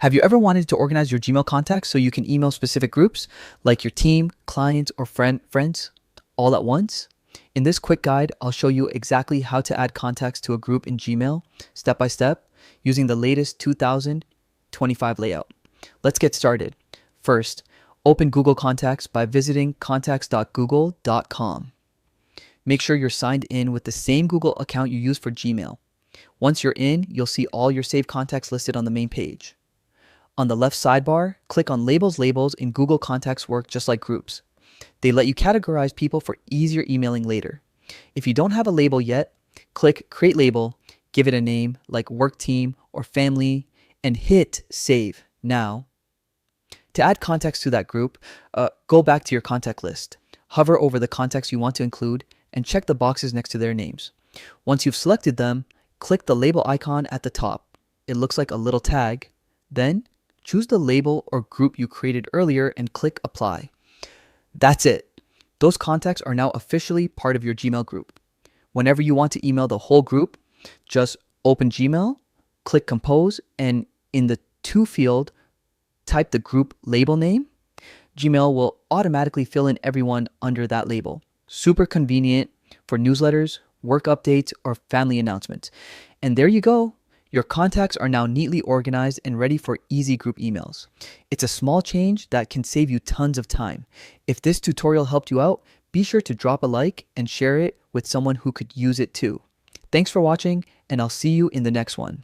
Have you ever wanted to organize your Gmail contacts so you can email specific groups like your team, clients, or friends all at once? In this quick guide, I'll show you exactly how to add contacts to a group in Gmail step by step using the latest 2025 layout. Let's get started. First, open Google Contacts by visiting contacts.google.com. Make sure you're signed in with the same Google account you use for Gmail. Once you're in, you'll see all your saved contacts listed on the main page. On the left sidebar, click on Labels. Labels in Google Contacts work just like groups. They let you categorize people for easier emailing later. If you don't have a label yet, click Create Label, give it a name like Work Team or Family, and hit Save. Now, to add contacts to that group, go back to your contact list. Hover over the contacts you want to include and check the boxes next to their names. Once you've selected them, click the label icon at the top. It looks like a little tag. Then, choose the label or group you created earlier and click Apply. That's it. Those contacts are now officially part of your Gmail group. Whenever you want to email the whole group, just open Gmail, click Compose, and in the To field, type the group label name. Gmail will automatically fill in everyone under that label. Super convenient for newsletters, work updates, or family announcements. And there you go. Your contacts are now neatly organized and ready for easy group emails. It's a small change that can save you tons of time. If this tutorial helped you out, be sure to drop a like and share it with someone who could use it too. Thanks for watching, and I'll see you in the next one.